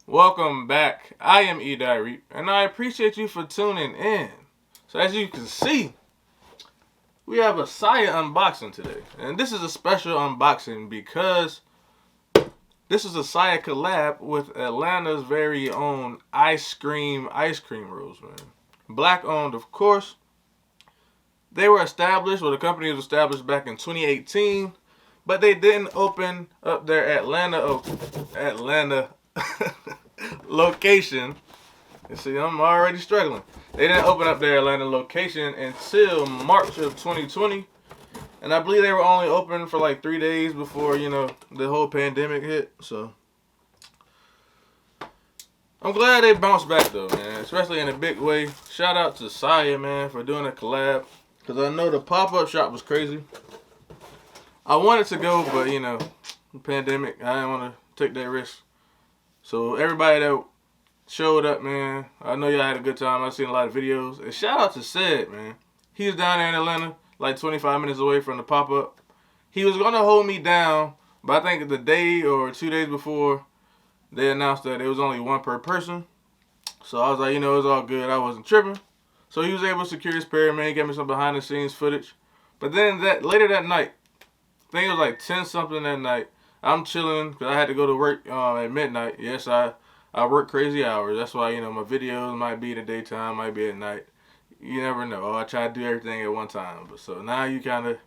Welcome back. I am Edot Reep, and I appreciate you for tuning in. So as you can see, we have a Sia unboxing today. And this is a special unboxing because this is a Sia collab with Atlanta's very own ice cream rolls, man. Black owned, of course. They were established, the company was established back in 2018, but they didn't open up their Atlanta location. You see, I'm already struggling. They didn't open up their Atlanta location until March of 2020. And I believe they were only open for like 3 days before, the whole pandemic hit. So I'm glad they bounced back though, man. Especially in a big way. Shout out to Sia, man, for doing a collab. Because I know the pop-up shop was crazy. I wanted to go, but, the pandemic, I didn't want to take that risk. So everybody that showed up, man, I know y'all had a good time. I've seen a lot of videos. And shout out to Sid, man. He was down there in Atlanta, like 25 minutes away from the pop-up. He was going to hold me down, but I think the day or 2 days before, they announced that it was only one per person. So I was like, it was all good. I wasn't tripping. So he was able to secure his pair, man. He gave me some behind-the-scenes footage. But then later that night, I think it was like 10-something that night, I'm chilling because I had to go to work at midnight. Yes, I work crazy hours. That's why, my videos might be in the daytime, might be at night. You never know. I try to do everything at one time. But so now you kind of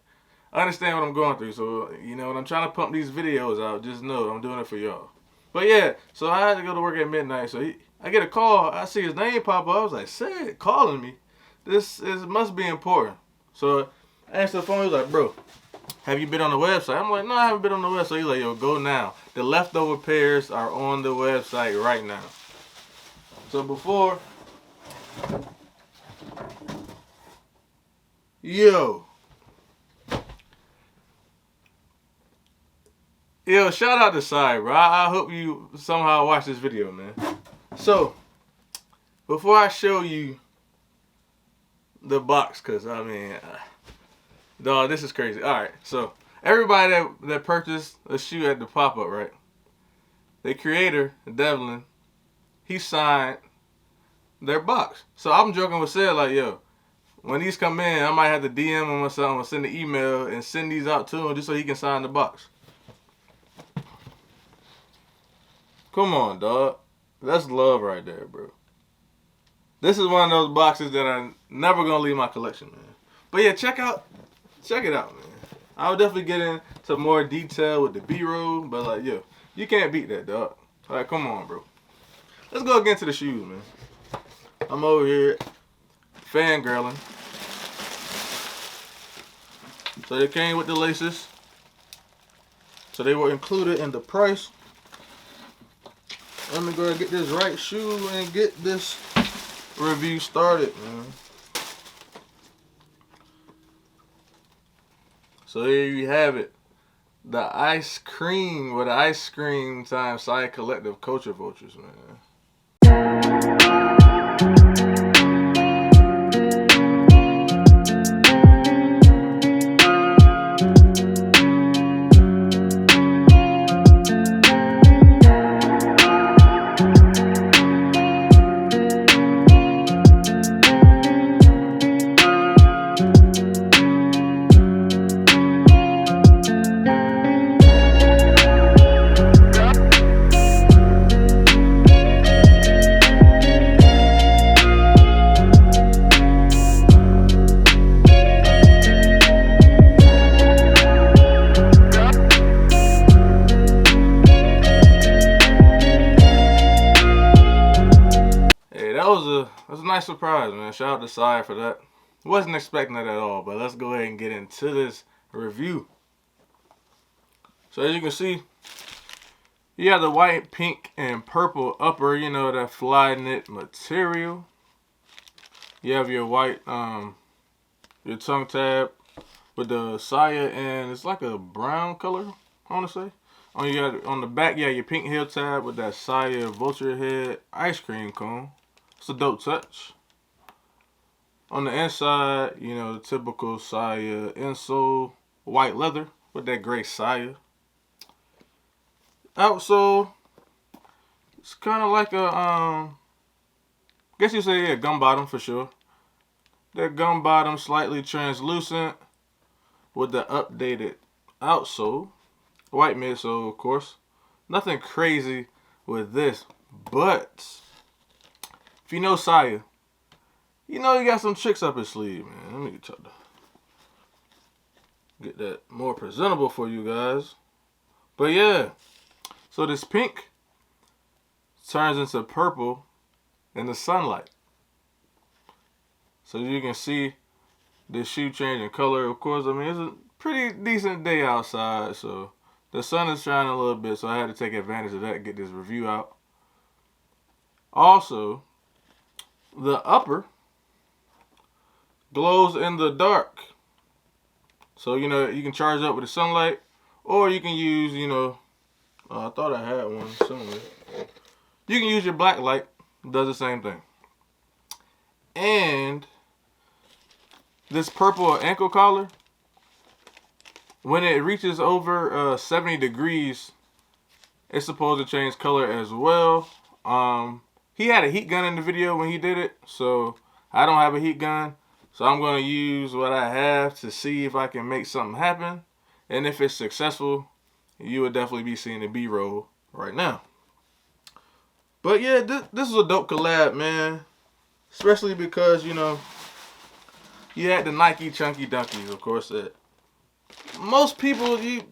understand what I'm going through. So, when I'm trying to pump these videos out, just know I'm doing it for y'all. But yeah, so I had to go to work at midnight. So I get a call. I see his name pop up. I was like, Sid calling me. This must be important. So I answered the phone. He was like, bro, have you been on the website? I'm like, no, I haven't been on the website. He's like, yo, go now. The leftover pairs are on the website right now. So before, shout out to Sia, bro. I hope you somehow watch this video, man. So, before I show you the box, because, dog, this is crazy. All right, so everybody that purchased a shoe at the pop-up, right? The creator, Devlin, he signed their box. So I'm joking with Sid, like, yo, when these come in, I might have to DM him or something, or send an email and send these out to him just so he can sign the box. Come on, dog. That's love right there, bro. This is one of those boxes that I'm never going to leave my collection, man. But yeah, check it out, man. I'll definitely get into more detail with the B-roll, but like, yo, you can't beat that, dog. All right, come on, bro. Let's go again to the shoes, man. I'm over here fangirling. So they came with the laces. So they were included in the price. Let me go and get this right shoe and get this review started, man. So there you have it. The ice cream with the ice cream time Sia Collective Culture Vultures, man. That was a nice surprise, man. Shout out to Sia for that. Wasn't expecting that at all, but let's go ahead and get into this review. So as you can see, you have the white, pink, and purple upper, that fly knit material. You have your white, your tongue tab with the Sia, and it's like a brown color, I want to say. On the back, you have your pink heel tab with that Sia Vulture head ice cream cone. It's a dope touch. On the inside, the typical Sia insole, white leather with that gray Sia. Outsole, It's kind of like a, guess you say, yeah, gum bottom for sure. That gum bottom slightly translucent with the updated outsole. White midsole, of course. Nothing crazy with this. But, if you know Sia, you know he got some tricks up his sleeve, man. Let me try to get that more presentable for you guys. But yeah, so this pink turns into purple in the sunlight. So you can see this shoe changing color. Of course, I mean, it's a pretty decent day outside, so the sun is shining a little bit, so I had to take advantage of that and get this review out. Also, the upper glows in the dark. So, you know, you can charge up with the sunlight, or you can use, you know, I thought I had one somewhere. You can use your black light. It does the same thing. And this purple ankle collar, when it reaches over 70 degrees, it's supposed to change color as well. He had a heat gun in the video when he did it, so I don't have a heat gun. So I'm going to use what I have to see if I can make something happen. And if it's successful, you would definitely be seeing the B-roll right now. But yeah, this is a dope collab, man. Especially because, you know, you had the Nike Chunky Dunkies, of course, that most people, you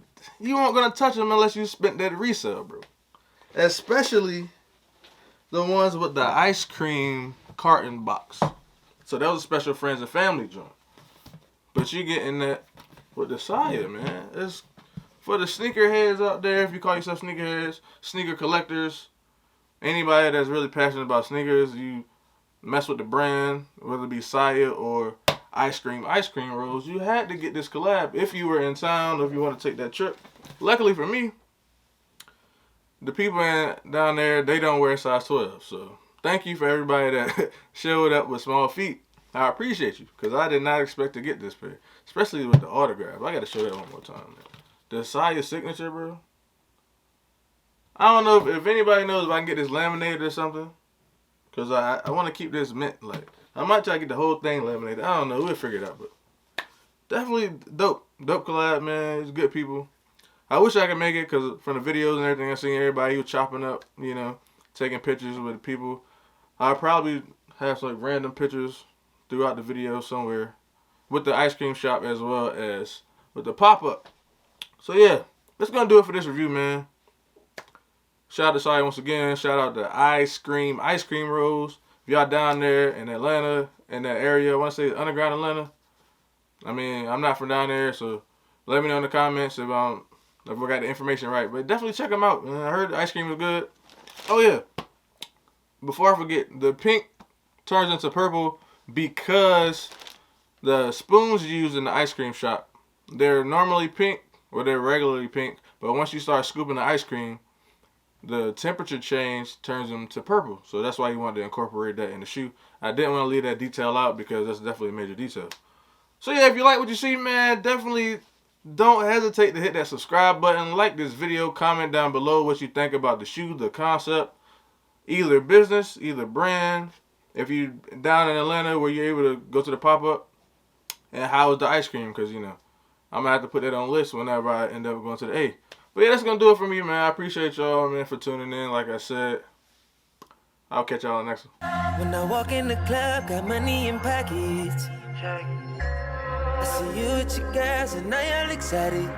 aren't going to touch them unless you spent that resale, bro. Especially the ones with the ice cream carton box. So that was a special friends and family joint. But you getting that with the Sia, man. It's for the sneakerheads out there, if you call yourself sneakerheads, sneaker collectors, anybody that's really passionate about sneakers, you mess with the brand, whether it be Sia or ice cream rolls, you had to get this collab if you were in town or if you want to take that trip. Luckily for me, the people down there, they don't wear size 12. So thank you for everybody that showed up with small feet. I appreciate you, because I did not expect to get this pair, especially with the autograph. I got to show that one more time, man. The Sia signature, bro. I don't know if anybody knows if I can get this laminated or something, because I want to keep this mint. Like, I might try to get the whole thing laminated. I don't know. We'll figure it out, but definitely dope collab, man. It's good people. I wish I could make it, because from the videos and everything I seen, everybody was chopping up, you know, taking pictures with people. I'll probably have some random pictures throughout the video somewhere with the ice cream shop as well as with the pop-up. So yeah, that's going to do it for this review, man. Shout out to Sia once again. Shout out to ice cream rolls. If y'all down there in Atlanta, in that area, I want to say underground Atlanta. I mean, I'm not from down there, so let me know in the comments if I got the information right. But definitely check them out, man. I heard the ice cream was good. Oh yeah, before I forget, the pink turns into purple because the spoons used in the ice cream shop, they're normally pink, or they're regularly pink, but once you start scooping the ice cream, the temperature change turns them to purple. So that's why you wanted to incorporate that in the shoe. I didn't want to leave that detail out because that's definitely a major detail. So yeah, if you like what you see, man, definitely don't hesitate to hit that subscribe button, like this video, comment down below what you think about the shoe, the concept, either business, either brand. If you down in Atlanta where you're able to go to the pop-up, and how is the ice cream? Because, you know, I'm going to have to put that on the list whenever I end up going to the A. But yeah, that's going to do it for me, man. I appreciate y'all, man, for tuning in. Like I said, I'll catch y'all on the next one. When I walk in the club, got money in pockets. I see you with your guys and now y'all excited.